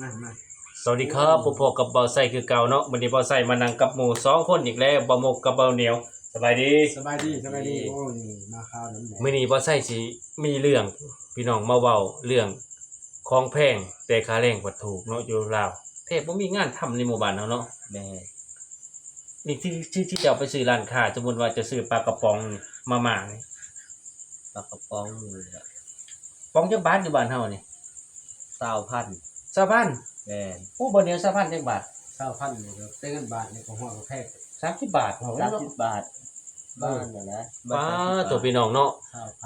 มาสวัสดีครับพบกับเบาไส้คือเก่าเนาะวันนี้เบาไส้มานั่งกับหมู่2คนอีกแล้วบ่หมกกับเบาเหนียวสบายดีสบายดีโอ้นี่มาข้าวน้ำแดงมื้อนี้เบาไส้สิมีเรื่องพี่น้องมาเว้าเรื่องของแพงแต่ค่าแรงบ่ถูกเนาะอยู่ลาวแทบบ่มีงานทำในหมู่บ้านเฮาเนาะแม่นี่ที่จะเอาไปซื้อร้านค้าสมมุติว่าจะซื้อปลากระป๋องนี่มาม่านี่ ปลากระป๋องนี่ละป๋องจักบาทอยู่บ้านเฮานี่20,000 20,000แม่โอ้บ่เหนียว20,000จักบาท20,000นี่ก็เต็งบาทนี่ก็หัวก็แพง30บาทเฮาเนาะ 30 บาทบ้านน่ะนะป้าตัวพี่น้องเนาะ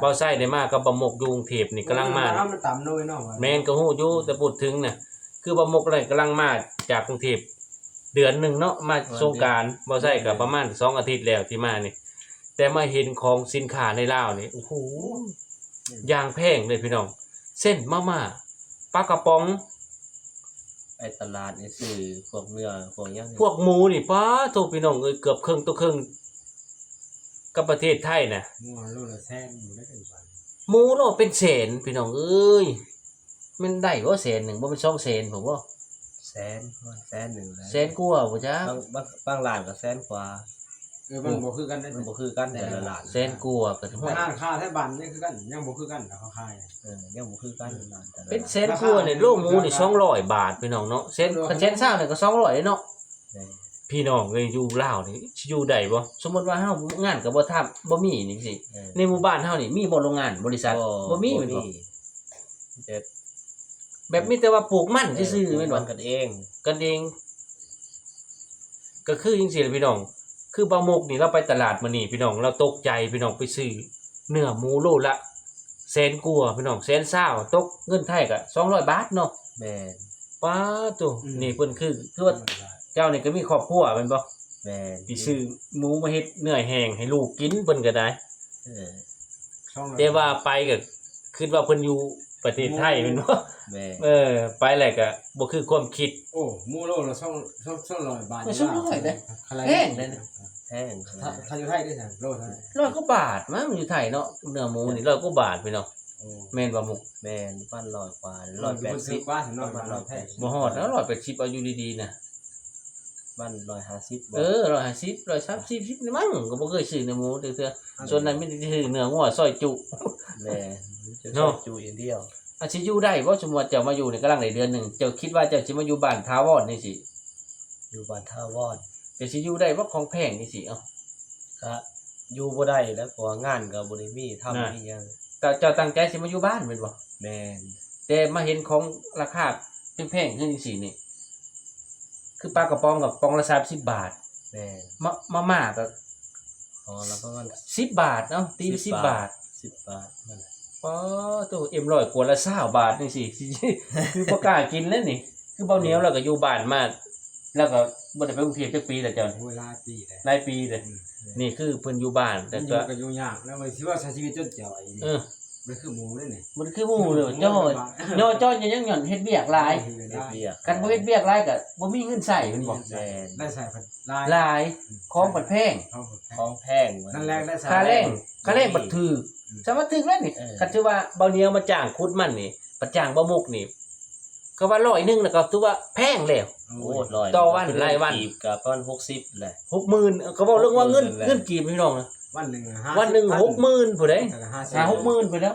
เบาไส้ได้มากับบ่หมกอยู่กรุงเทพนี่กำลังมา มันต่ำน้อยเนาะ แม่นก็ฮู้อยู่แต่พูดถึงน่ะคือบ่หมกอะไรกำลังมาจากกรุงเทพเดือนหนึงเนาะมาสงกรานต์บ่ใช่ก็ประมาณ2อาทิตย์แล้วที่มานี่แต่มาเห็นของสินค้าในลาวนี่โอ้โหอย่างแพงเลยพี่น้องเส้นมาม่าปลากระป๋อง ไอ้ตลาดนี่ซื้อพวกเนื้อพวกหยัง พวกหมูนี่ป้าโตพี่น้องเอ้ยเกือบครึ่งต่อครึ่งกับประเทศไทยน่ะ หัวโลละแสนอยู่ได้เป็นบาท หมูเนาะเป็นแสนพี่น้องเอ้ยมันได้บ่แสนหนึงบ่เป็น2แสนผมว่า แสนหนึ่งแล้ว แสนกว่าบ่จ๊ะ บางร้านก็แสนกว่า มันบ่คือกันได้ มันบ่คือกันแต่ละร้าน แสนกว่าก็ถึง แต่ ว่า ร้านค้าแท้บ้านนี่คือกันยังบ่คือกันเขาขาย ยังบ่คือกันร้านแต่ละ เป็น ร้าน แสนกว่าเนี่ยโลหมูนี่200บาทพี่น้องเนาะแสนเศร้าเนี่ยก็200เนาะ แม่ พี่น้องเอ้ยอยู่ลาวนี่สิอยู่ได้บ่สมมุติว่าเฮางานก็บ่ทำบ่มีนี่สิในหมู่บ้านเฮานี่มีบ่โรงงานบริษัทบ่มีแม่นบ่ เด็ด แบบมีแต่ว่าปลูกมันซื่อๆแม่นบ่ กันเอง กันเองก็คือจังซี่ล่ะพี่น้องคือบ่าวมกนี่เราไปตลาดมื้อนี้พี่น้องเราตกใจพี่น้องไปซื้อเนื้อหมูโลละแสนกว่าพี่น้องแสนเศร้าตกเงินไทยก็200บาทเนาะ แม่ ป้าตุนี่เพิ่นคือว่าเจ้านี่ก็มีครอบครัวแม่นบ่ แม่ สิซื้อหมูมาเฮ็ดเนื้อแห้งให้ลูกกินเพิ่นก็ได้ เออ แต่ว่าไปก็คิดว่าเพิ่นอยู่ประเทศไทยแม่นบ่ แม่ ไปแล้วก็บ่คือความคิด โอ้หมูโลละ200บาท แพงเลยนะ แพง ถ้าอยู่ไทยได้ซั่นโลเท่าไหร่ 100กว่าบาทมั้งอยู่ไทยเนาะเนื้อหมูนี่100กว่าบาทพี่น้อง โอ้ แม่นบ่หมุก แม่นปั้น100กว่า ร้อยแปดสิบกว่าถึง 180 ร้อยบาทเราแพง บ่ฮอดแล้ว180เอาอยู่ดีๆนะ บ้าน150บ่ 150 130นี่มั้งก็บ่เคยซื้อเนื้อหมูเทื่อๆส่วนนั้นมีแต่ซื้อเนื้องัวซอยจุ แม่จะ เนาะ จูอย่างเดียว อาสิอยู่ได้บ่สมมุติว่าเจ้ามาอยู่นี่กำลังได้เดือนหนึงเจ้าคิดว่าเจ้าสิมาอยู่บ้านถาวรนี่สิ อยู่บ้านท่าวอน เจ้าสิอยู่ได้บ่ของแพงนี่สิเอ้า ก็อยู่บ่ได้แล้วเพราะว่างานก็บ่ได้มีทำอีหยัง เจ้าตั้งใจสิมาอยู่บ้านแม่นบ่ แม่น แต่มาเห็นของราคาแพงๆขึ้นจังซี่นี่คือปลากระป๋องกับป๋องละ30บาท แม่น มาม่าก็ พอแล้วประมาณ10บาทเอ้าตีไป10บาท 10 บาทนั่นแหละ ป๋อตัวเอ็มร้อยขวดละ20บาทนี่สิ คือบ่กล้ากินแล้วนี่ คือเบาเหนียวแล้วก็อยู่บ้านมาแล้วก็บ่ได้ไปกรุงเทพจักปีแล้วเจ้า เวลาปีได้ หลายปีเลยนี่คือเพิ่นอยู่บ้านแต่ แต่ ก็ ก็อยู่ยากแล้วมันสิว่าใช้ชีวิตจนเจียวไอ้นี่ เออ มันคือหมูนี่ มันคือหมู่เลยย่อยังหย่อนเฮ็ดเวียกหลาย เฮ็ดเวียก กันบ่เฮ็ดเวียกหลายก็บ่มีเงินใช้แม่นบ่ แม่น ได้ใส่ผัดลาย หลายของบัดแพง ของแพง นั่นแรกได้ใส่ ค่าแรงบัดถูกสามารถถึกแล้วนี่คันชื่อว่าเบาเหนียวมาจ้างขุดมันนี่ประจ้างบ่มุกนี่ก็ว่า100นึงแล้วก็ถือว่าแพงแล้ว โอ้ร้อย ต่อวันรายวัน กีบก็ประมาณ60แหละ 60,000ก็บอกเรื่องว่าเงินกี่พี่น้องนะ วันหนึ่ง วันหนึง60,000ผู้ใด 50 60,000ไปแล้ว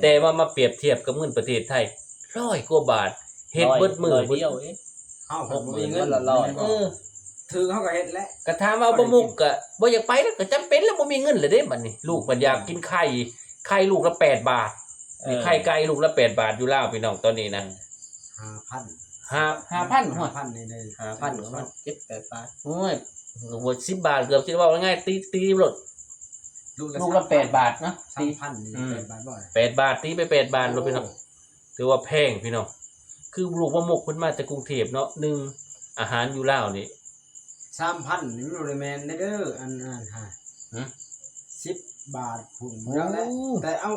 แต่ว่ามาเปรียบเทียบกับเงินประเทศไทย100กว่าบาทเฮ็ดเบิดมื้อ เดียวเอง เข้าผมมีเงิน ถือเขาก็เฮ็ดแล้ว ก็ถามว่าบ่มุกก็บ่อยากไปแล้วก็จำเป็นแล้วบ่มีเงินแล้วเด้บัดนี้ลูกมันอยากกินไข่ลูกละ8บาทนี่ไข่ไก่ลูกละ8บาทอยู่ลาวพี่น้องตอนนี้นะ 5,000 5,000นี่ได้ 5,000ประมาณ7-8 บาท โอ้ยบ่10บาทเกือบสิว่าง่ายๆตีรถลูกละ8บาทนะตี 3,000นี่8บาทบ่ 8บาทตีไป8บาทรถพี่น้องถือว่าแพงพี่น้องคือลูกบ่มุกเพิ่นมาจากกรุงเทพเนาะ1อาหารอยู่ลาวนี่ 3,000นี่มันบ่ได้แม่นเด้ออันฮะ10 บาทพุ่นแล้วแหละแต่เอ้า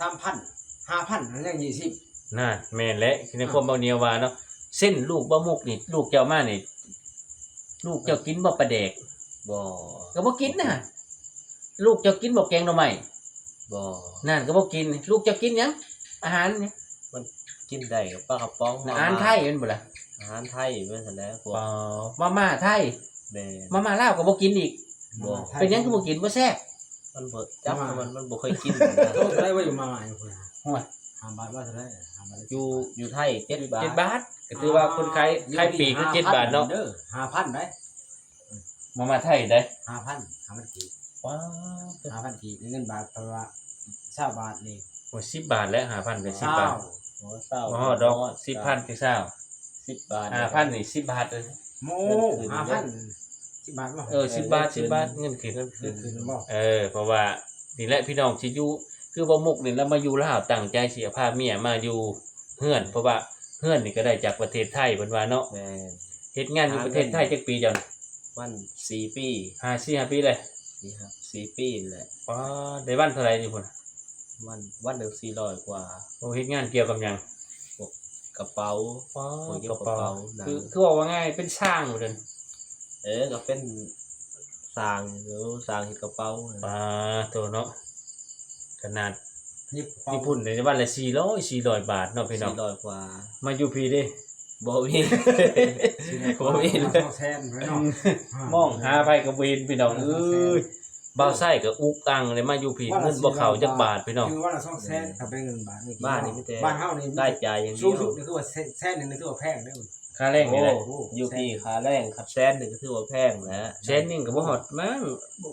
3,000 5,000มันยัง20น่ะแม่นและในความเบาเหนียวว่าเนาะเส้นลูกบ่มุกนี่ลูกเจ้ามานี่ลูกเจ้ากินบ่ปลาแดก บ่ ก็บ่กินนะลูกเจ้ากินบ่แกงหน่อไม้ บ่ นั่นก็บ่กินลูกเจ้ากินหยังอาหารนี่ กินได้กับปลากระป๋อง อาหารไทยแม่นบ่ล่ะ อาหารไทยเป็นซั่นแหละพวก มาม่าไทย แม่ มาม่าลาวก็บ่กินอีก เป็นหยังคือบ่กินบ่แซ่บ มันบ่จับมันบ่เคยกิน โตเท่าไรว่าอยู่มาใหม่พุ่น โอ้ย 5 บาทว่าเท่าไร5 บาท อยู่ไทย7 บาท 7 บาทก็ถือว่าคนขายปีกก็7 บาทเนาะ เด้อ5,000ได้ มาม่าไทยได้ 5,000กีบ ว้าว 5,000กีบเงินบาทเพราะว่า20 บาทนี่ โอ้ย10 บาทแล้ว5,000ก็10 บาท โอ้เศร้า บ่ฮอดดอก10,000คือเศร้า 10 บาท 5,000นี่10 บาทเลย โม5,000 10 บาทบ่ 10 บาท10 บาทเงินคืน คือบ่ เพราะว่านี่แหละพี่น้องสิอยู่คือบ่มุกนี่แล้วมาอยู่ลาวตั้งใจสิพาเมียมาอยู่เฮือนเพราะว่าเฮือนนี่ก็ได้จากประเทศไทยเพิ่นว่าเนาะ แม่น เฮ็ดงานอยู่ประเทศไทยจักปีจัง วัน4 ปี 5-4 ปีเลย นี่ครับ4 ปีนี่แหละ ว้าได้วันเท่าไหร่อยู่พุ่น วันหนึง400 กว่า โอ้เฮ็ดงานเกี่ยวกับหยัง กระเป๋า ว้า โอ้ย กระเป๋า หนัง คือบอกว่าง่ายเป็นช่างเด้อ ก็เป็นสร้างหรือสร้างเฮ็ดกระเป๋า โตเนาะขนาด ญี่ ญี่ปุ่นได้วันละ400บาทเนาะพี่น้อง 400 กว่า มาอยู่พี่เด้ บ่มี บ่มี2แสนเนาะ มองหาไผก็บ่เห็นพี่น้องเอ้ยบ่าวไส้ก็อุกอังเลยมาอยู่พี่เงินบ่เข้าจักบาทพี่น้อง คือวันละ2แสนถ้าเป็นเงินบาทนี่ บ้านนี่มีแต่ บ้านเฮานี่ ได้จ่ายอย่างเดี สูง ยว สุดนี่คือว่าแสนนึงนี่ถือว่าแพงเด้อ ค่าแรงนี่แหละ อยู่พี่ค่าแรงครับแสนหนึงก็ถือว่าแพงแล้ว แสนหนึงก็บ่ฮอดมั้ง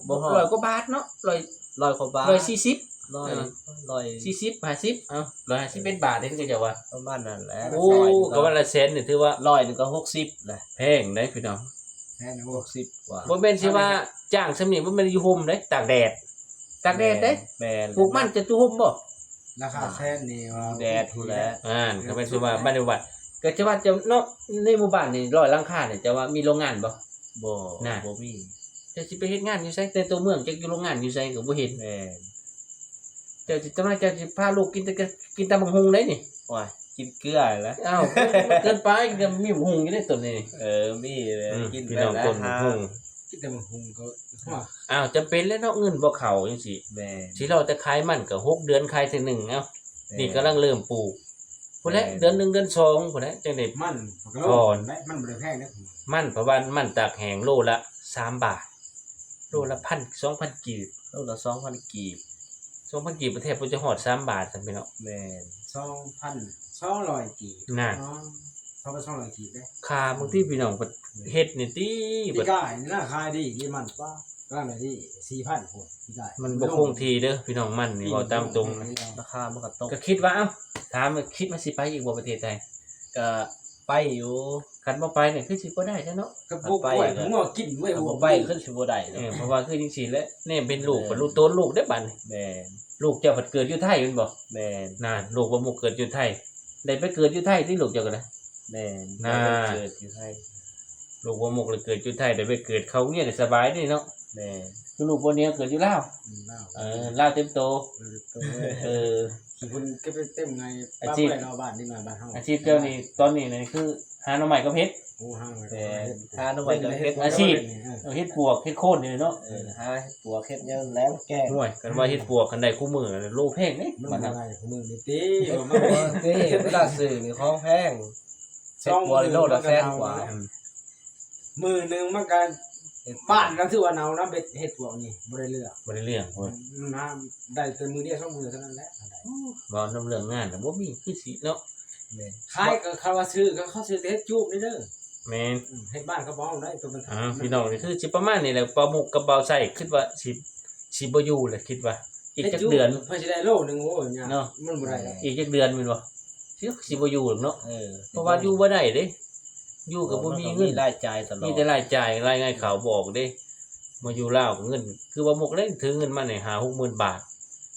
บ่ฮอด 100กว่าบาทเนาะ100 100 กว่าบาท 140 ร้อย 40 50เอ้า150เป็นบาทนี่คือจะว่า ประมาณนั้นแหละ โอ้ก็วันละแสนนี่ถือว่า ร้อยหนึงก็60แหละ แพงได้พี่น้อง แสนโอ้ 60กว่า บ่แม่นสิว่าจ้างสำนี้บ่แม่นอยู่ห่มเด้ตากแดดเด้ แม่น ปลูกมันจะอยู่ห่มบ่ ราคาแสนนี่ว่า แดดพู้นแหละ ก็เป็นสิว่าบ้านในวัดก็จะว่าจะเนาะในหมู่บ้านนี่100หลังคาเนี่ยจะว่ามีโรงงานบ่ บ่ น่ะ บ่มี จะสิไปเฮ็ดงานอยู่ไสแต่ตัวเมืองจะอยู่โรงงานอยู่ไสก็บ่เห็น แม่น เจ้าสิตำาเจ้าสิพาลูกกินแต่บักฮุงได้นี่ ว้ายกินเกลือแล้ว อ้าวมันเกินไปก็มีบักฮุงอยู่ในต้นนี่ มีเลยกิน พี่ ไป น้อง แล้ว ต้นบักฮุง คิดแต่มันหุงก็ว่า อ้าวจำเป็นแล้วเนาะเงินบ่เข้าจังซี่ แม่น สิเราแต่ขายมันก็6เดือนขายเทื่อหนึงเอ้า นี่กำลังเริ่มปลูกพุ่นแหละเดือน1เดือน2พุ่นแหละจังได๋ มันก็ ก่อน มันบ่ได้แพงเด้อ มันประมาณมันตากแห้งโลละ3บาทโลละ1,000 2,000กีบ โลละ2,000กีบ 2,000กีบประเทศบ่จะฮอด3บาทซั่นพี่น้อง แม่น 2,200กีบ น่ะ 2,200กีบเด้ ค่าบางทีพี่น้องเพิ่นเฮ็ดนี่ติ พี่กายนี่ราคาดียี่มันกว่าร้านไหนที่ 4,000พุ่นพี่กาย มันบ่คงที่เด้อพี่น้องมันนี่เว้าตามตรงนะ ราคามันก็ตก ก็คิดว่าเอ้าถามว่าคิดว่าสิไปอีกบ่ประเทศไทย ก็ไปอยู่ คันบ่ไปนี่คือสิบ่ได้ซะเนาะ ก็ปลูกกล้วยผมว่ากินไว้ ถ้า หัว บ่ไปขึ้นสิบ่ได้ เพราะว่าคือจังซี่แหละแน่เป็นลูกเป็นลูกโตนลูกได้บัดนี้ แม่น ลูกเจ้าเพิ่นเกิดอยู่ไทยแม่นบ่ แม่น น่ะลูกบ่มุกเกิดอยู่ไทยได้ไปเกิดอยู่ไทยที่ลูกเจ้าก็ได้ แม่น น่า เกิดอยู่ไทย ลูกบ่มุกเลยเกิดอยู่ไทยได้ไปเกิดเขาเนี่ยได้สบายนี่เนาะ แม่น คือลูกบ่เนี้ยเกิดอยู่ลาวลาวเต็มโตเออ คุณก็ไปเต็มไง อา บ้าน ชีพ เพื่อนเราบ้านนี่มาบ้านเฮา อาชีพเจ้านี่ตอนนี้นี่คือหาหน่อไม้กับเฮ็ด โอ้ห้าง แต่หาหน่อไม้ก็เฮ็ด อาชีพ เฮ็ดปวกเฮ็ดโคนนี่เนาะ หาตัวเฮ็ดยังแล้วแก้ ห่วยกันว่าเฮ็ดปวกกันได้คู่มือโลแพงนี่ มัน บัด บ่ นั้น ได้ของมึงนี่ติมัน โอ้เต้เวลาซื้อนี่ของแพงเซ็ตตัวโลละแสนกว่า มือนึงมันก็บ้านเราถือว่าเนานะเบ็ดเฮ็ดพวกนี้บ่ได้เลือก บ่ได้เรื่องโอ้ย น้ำได้แต่มือเดียว2มือเท่านั้นแหละ บ่นำเรื่องงานน่ะบ่มีคือสิเนาะ แม่น ขายก็เขาว่าซื้อก็เขาซื้อแต่เฮ็ดจูบนี่เด้อ แม่น เฮ็ดบ้านเขาบ่เอาได้ตัวมัน พี่น้องนี่คือสิประมาณนี้แหละปลาหมุกกับเบาไส้คิดว่าสิบ่อยู่แหละคิดว่า อีกจักเดือน เพิ่นสิได้โลนึงโอ้ย เนาะ มันบ่ได้ อีกจักเดือนแม่นบ่สิบ่อยู่หรอกเนาะ เออ เพราะว่าอยู่บ่ได้เด้อยู่ก็บ่มีเงิน รายจ่ายตลอด มีแต่รายจ่ายรายงานเขาบอกเด้มาอยู่ลาวเงิน คือว่าหมกเล่นถือเงินมาเนี่ย50,000 บาท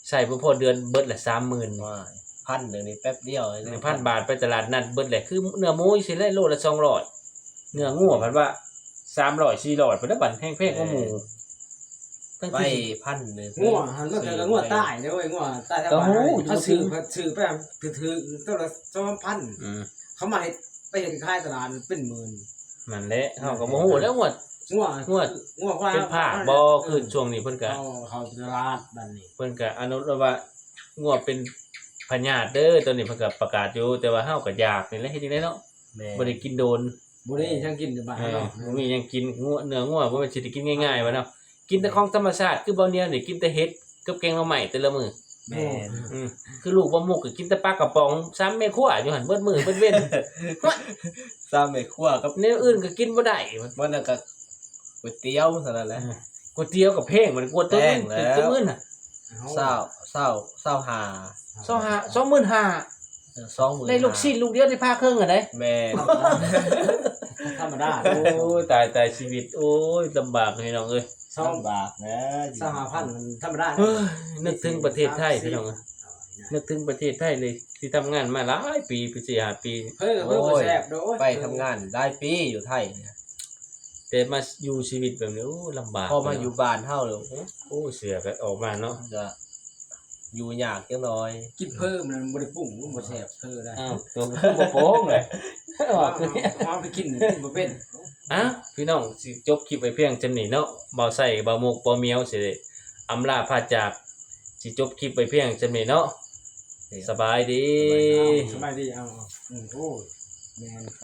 ใช้บ่พอเดือนเบิดละ 30,000 ว่าพันหนึ่งนี่แป๊บเดียว 1,000 บาทไปตลาดนัดเบิดแหละคือเนื้อหมูสิเลยโลละ200เนื้องัวพันว่า300 400เพิ่นได้บัดแพงๆกว่าหมูตั้ง ไป ที่ พันหนึ่ง งัวหันมาแต่ละงัวใต้เด้อเว้ยงัวใต้ทางบ้านเขาซื้อไปถือตัวละ2,000 อืม เขามาเฮ็ดไปเฮ็ดขายตลาดเป็นหมื่น นั่นแหละเฮาก็บ่ฮู้แล้วว่า งัว งัว งัวควาย เป็นภาคบ่คือช่วงนี้เพิ่นก็ เขาตลาดบ้านนี้ เพิ่นก็อนุรักษ์ว่างัวเป็น พญาติเด้อตัวนี้เพิ่นก็ประกาศอยู่แต่ว่าเฮาก็อยากนี่แหละเฮ็ดจังได๋เนาะ แม่ บ่ได้กินโดน บ่ได้ช่างกินอยู่บ้าน เออ เนาะ บ่มีหยังกินงัวเนื้องัวบ่แม่นสิได้กินง่ายๆว่าเนาะกินแต่ของธรรมชาติคือบ่เนี่ยนี่กินแต่เห็ดกับแกงหน่อไม้แต่ละมื้อ แม่น คือลูกบ่มุกก็กินแต่ปลากระป๋อง3แม่ครัวอยู่หั่นเบิดมื้อเบิดเว้น ซ้ำไม่ครัวกับ แนวอื่นก็กินบ่ได้ มันนั่นก็ก๋วยเตี๋ยวเท่านั้นแหละ ก๋วยเตี๋ยวกับแพงมันกวดตัว แพ นึ ง ง แล้ว ตัวมื้อน่ะ เศร้าเศร้าเศร้าหา 25,000 ได้ลูกชิ้นลูกเดียวได้พาเครื่องอ่ะเด้ แม่ ธรรมดา โอ้ยตายชีวิตโอ้ยลำบากพี่น้องเอ้ย ซ่อม ลำบากนะ 25,000มันธรรมดา เฮ้ยนึกถึงประเทศไทยพี่น้องเอ้ยนึกถึงประเทศไทยเลยที่ทำงานมาหลายปี4-5ปี เพิ่นก็แซ่บโดย ไปทำงานได้ปีอยู่ไทยเนี่ย แต่มาอยู่ชีวิตแบบนี้โอ้ลำบาก พอมาอยู่บ้านเฮาแล้ว โอ้เสียก็ออกมาเนาะ จะอยู่ยากจังน้อย กินเพิ่มมันบ่ได้ปรุงมันบ่แซ่บเพิ่นได้ อ้าวตัวบ่โป้งเลยออกคือเนี่ย เอาไปกินบ่เป็น อ่ะพี่น้องสิจบคลิปไปเพียงจำนี้เนาะบ่าวใส่บ่าวมุกบ่าวเมียวสิได้อำลาพาจากสิจบคลิปไปเพียงจำนี้เนาะสบายดี สบายดีเอาโอ้ยแม่น